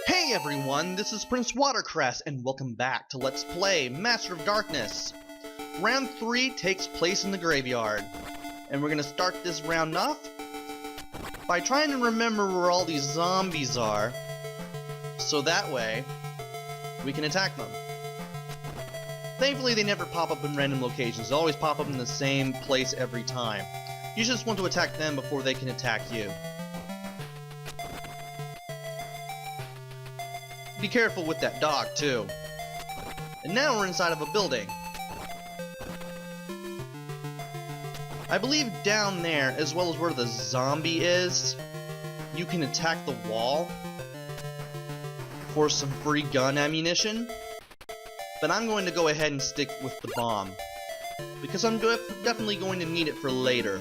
Hey everyone, this is PrinceWatercress, and welcome back to Let's Play Master of Darkness. Round 3 takes place in the graveyard, and we're going to start this round off by trying to remember where all these zombies are, so that way we can attack them. Thankfully they never pop up in random locations, they always pop up in the same place every time. You just want to attack them before they can attack you. Be careful with that dog, too. And now we're inside of a building. I believe down there, as well as where the zombie is, you can attack the wall for some free gun ammunition. But I'm going to go ahead and stick with the bomb, because I'm definitely going to need it for later.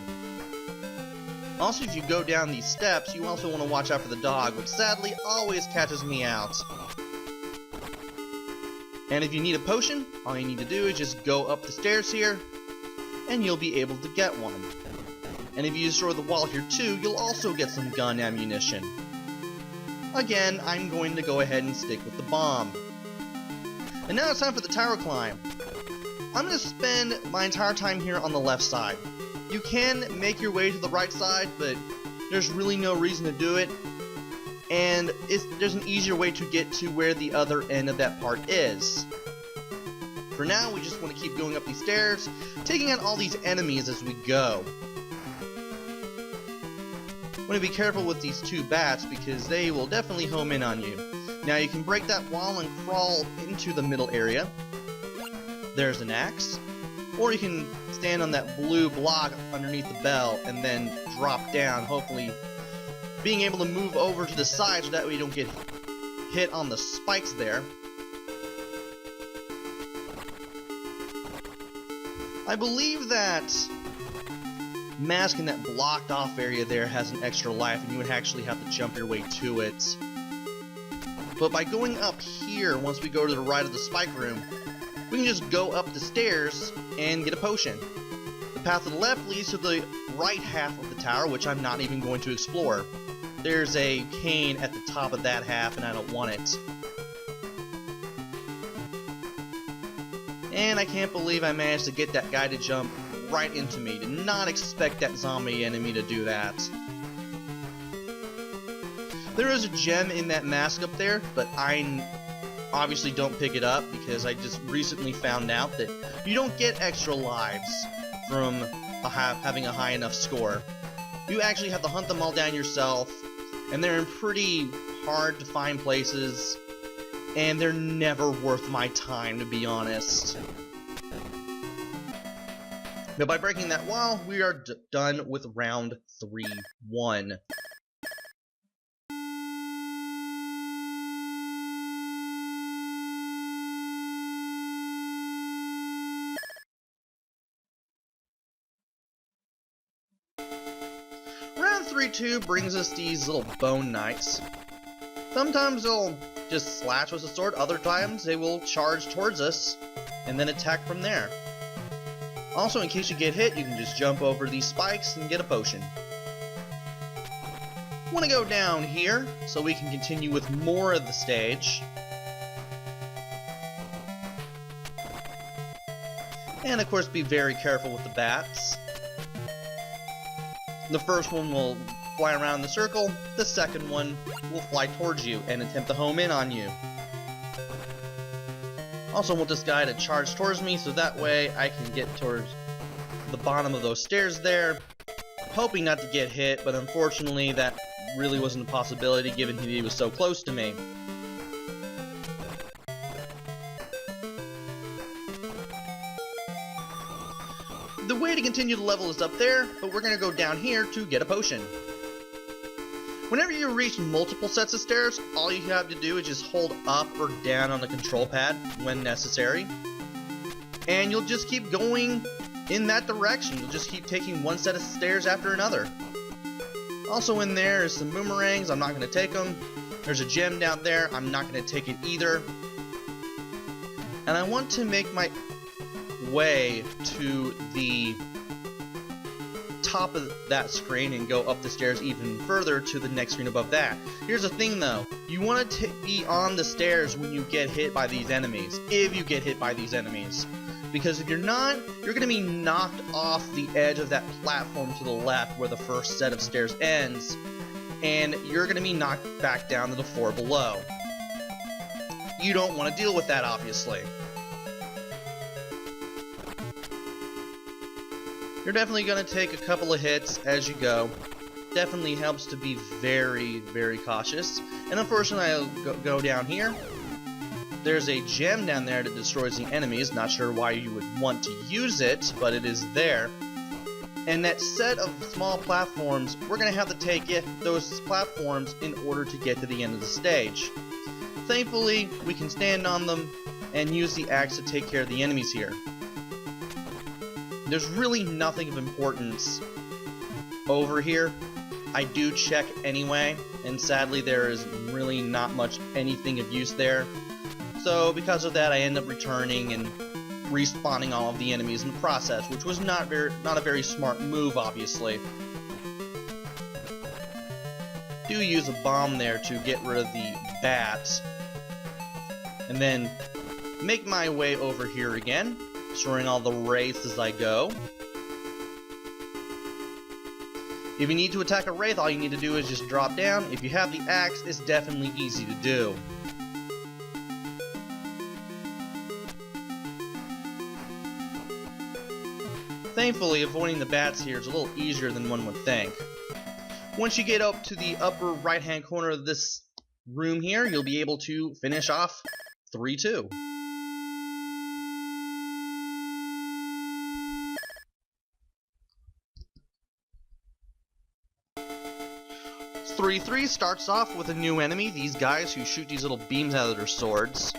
Also, if you go down these steps, you also want to watch out for the dog, which sadly always catches me out. And if you need a potion, all you need to do is just go up the stairs here, and you'll be able to get one. And if you destroy the wall here too, you'll also get some gun ammunition. Again, I'm going to go ahead and stick with the bomb. And now it's time for the tower climb. I'm going to spend my entire time here on the left side. You can make your way to the right side, but there's really no reason to do it. And there's an easier way to get to where the other end of that part is. For now, we just want to keep going up these stairs, taking out all these enemies as we go. Want to be careful with these two bats because they will definitely home in on you. Now you can break that wall and crawl into the middle area. There's an axe. Or you can stand on that blue block underneath the bell and then drop down, hopefully being able to move over to the side so that way you don't get hit on the spikes there. I believe that mask in that blocked off area there has an extra life and you would actually have to jump your way to it. But by going up here, once we go to the right of the spike room, we can just go up the stairs and get a potion. The path to the left leads to the right half of the tower, which I'm not even going to explore. There's a cane at the top of that half, and I don't want it. And I can't believe I managed to get that guy to jump right into me. Did not expect that zombie enemy to do that. There is a gem in that mask up there, but I obviously don't pick it up because I just recently found out that you don't get extra lives from having a high enough score. You actually have to hunt them all down yourself, and they're in pretty hard to find places, and they're never worth my time, to be honest. But by breaking that wall, we are done with round 3-1. Round 3-2 brings us these little bone knights. Sometimes they'll just slash with a sword, other times they will charge towards us and then attack from there. Also, in case you get hit, you can just jump over these spikes and get a potion. Want to go down here so we can continue with more of the stage. And of course, be very careful with the bats. The first one will fly around the circle, the second one will fly towards you and attempt to home in on you. Also want this guy to charge towards me so that way I can get towards the bottom of those stairs there, hoping not to get hit, but unfortunately that really wasn't a possibility given he was so close to me. The way to continue the level is up there, but we're going to go down here to get a potion. Whenever you reach multiple sets of stairs, all you have to do is just hold up or down on the control pad when necessary. And you'll just keep going in that direction. You'll just keep taking one set of stairs after another. Also in there is some boomerangs. I'm not going to take them. There's a gem down there. I'm not going to take it either. And I want to make my way to the top top of that screen and go up the stairs even further to the next screen above that. Here's the thing though, you want to be on the stairs when you get hit by these enemies, if you get hit by these enemies. Because if you're not, you're going to be knocked off the edge of that platform to the left where the first set of stairs ends, and you're going to be knocked back down to the floor below. You don't want to deal with that, obviously. You're definitely going to take a couple of hits as you go. Definitely helps to be very, very cautious. And unfortunately, I'll go down here. There's a gem down there that destroys the enemies. Not sure why you would want to use it, but it is there. And that set of small platforms, we're going to have to take those platforms in order to get to the end of the stage. Thankfully, we can stand on them and use the axe to take care of the enemies here. There's really nothing of importance over here. I do check anyway, and sadly there is really not much anything of use there. So because of that, I end up returning and respawning all of the enemies in the process, which was not a very smart move, obviously. Do use a bomb there to get rid of the bats, and then make my way over here again, destroying all the wraiths as I go. If you need to attack a wraith, all you need to do is just drop down. If you have the axe, it's definitely easy to do. Thankfully, avoiding the bats here is a little easier than one would think. Once you get up to the upper right-hand corner of this room here, you'll be able to finish off 3-2. 3-3 starts off with a new enemy, these guys who shoot these little beams out of their swords.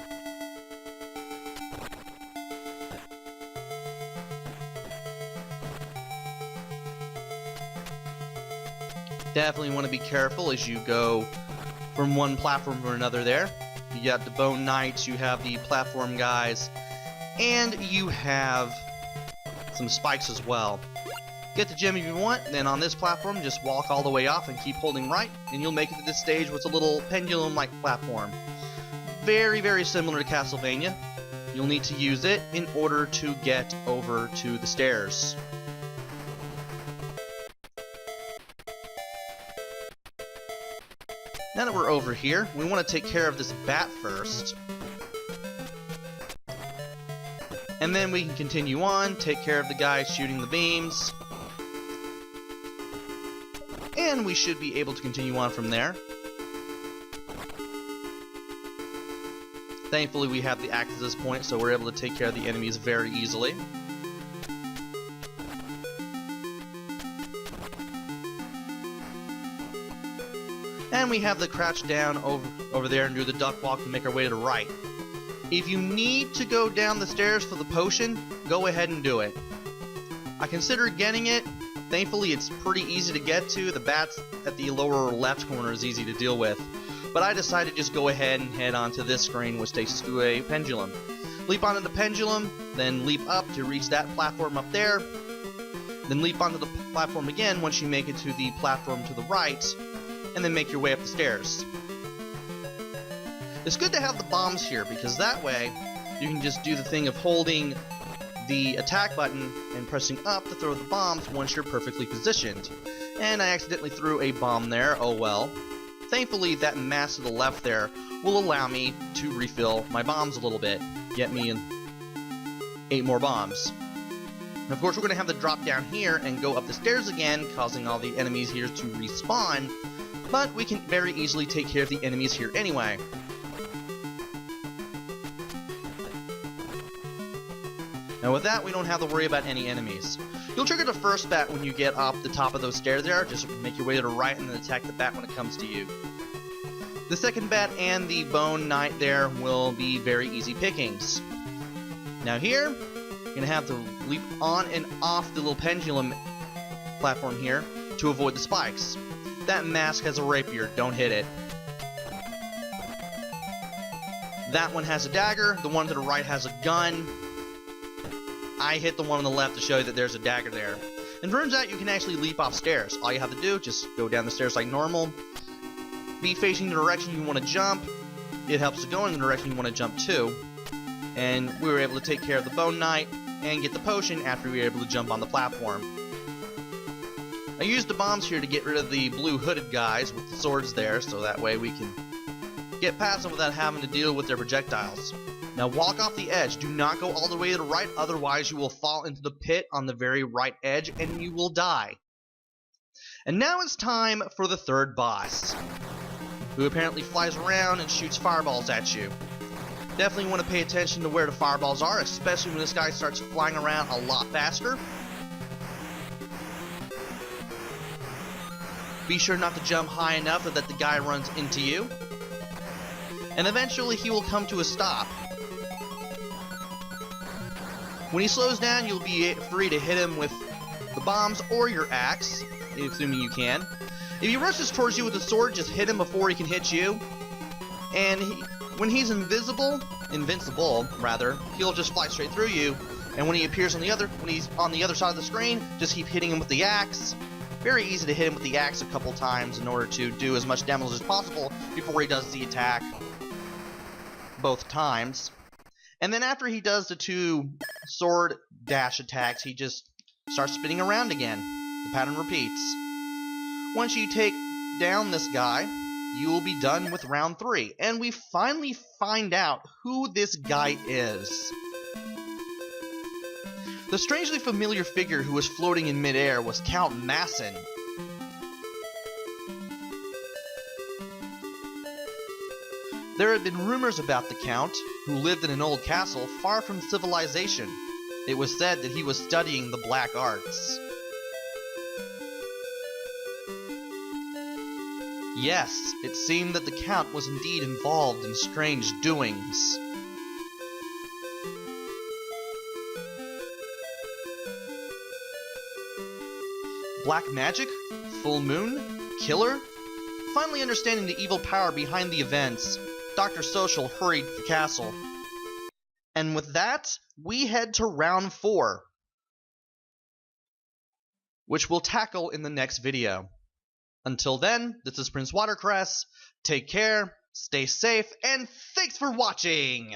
Definitely want to be careful as you go from one platform to another there. You got the Bone Knights, you have the platform guys, and you have some spikes as well. Get the gem if you want, then on this platform just walk all the way off and keep holding right, and you'll make it to this stage with a little pendulum-like platform. Very, very similar to Castlevania. You'll need to use it in order to get over to the stairs. Now that we're over here, we want to take care of this bat first. And then we can continue on, take care of the guys shooting the beams. And we should be able to continue on from there. Thankfully we have the axe at this point, so we're able to take care of the enemies very easily. And we have the crouch down over there and do the duck walk and make our way to the right. If you need to go down the stairs for the potion, go ahead and do it. I consider getting it. Thankfully, it's pretty easy to get to. The bats at the lower left corner is easy to deal with. But I decided to just go ahead and head onto this screen, which takes us to a pendulum. Leap onto the pendulum, then leap up to reach that platform up there. Then leap onto the platform again once you make it to the platform to the right, and then make your way up the stairs. It's good to have the bombs here, because that way you can just do the thing of holding the attack button and pressing up to throw the bombs once you're perfectly positioned. And I accidentally threw a bomb there, oh well. Thankfully that mass to the left there will allow me to refill my bombs a little bit. Get me 8 more bombs. And of course we're going to have to drop down here and go up the stairs again, causing all the enemies here to respawn. But we can very easily take care of the enemies here anyway. Now with that, we don't have to worry about any enemies. You'll trigger the first bat when you get off the top of those stairs there. Just make your way to the right and then attack the bat when it comes to you. The second bat and the Bone Knight there will be very easy pickings. Now here, you're going to have to leap on and off the little pendulum platform here to avoid the spikes. That mask has a rapier, don't hit it. That one has a dagger, the one to the right has a gun. I hit the one on the left to show you that there's a dagger there. And turns out you can actually leap off stairs. All you have to do, just go down the stairs like normal. Be facing the direction you want to jump. It helps to go in the direction you want to jump to. And we were able to take care of the Bone Knight and get the potion after we were able to jump on the platform. I used the bombs here to get rid of the blue hooded guys with the swords there, so that way we can get past them without having to deal with their projectiles. Now walk off the edge. Do not go all the way to the right, otherwise you will fall into the pit on the very right edge and you will die. And now it's time for the third boss, who apparently flies around and shoots fireballs at you. Definitely want to pay attention to where the fireballs are, especially when this guy starts flying around a lot faster. Be sure not to jump high enough so that the guy runs into you. And eventually he will come to a stop. When he slows down, you'll be free to hit him with the bombs or your axe, assuming you can. If he rushes towards you with a sword, just hit him before he can hit you. And when he's invincible, he'll just fly straight through you. And when he appears when he's on the other side of the screen, just keep hitting him with the axe. Very easy to hit him with the axe a couple times in order to do as much damage as possible before he does the attack both times. And then after he does the 2 sword dash attacks, he just starts spinning around again. The pattern repeats. Once you take down this guy, you will be done with round 3. And we finally find out who this guy is. The strangely familiar figure who was floating in midair was Count Masson. There had been rumors about the Count, who lived in an old castle far from civilization. It was said that he was studying the black arts. Yes, it seemed that the Count was indeed involved in strange doings. Black magic? Full moon? Killer? Finally understanding the evil power behind the events, Dr. Social hurried to the castle. And with that, we head to round 4, which we'll tackle in the next video. Until then, this is PrinceWatercress. Take care, stay safe, and thanks for watching!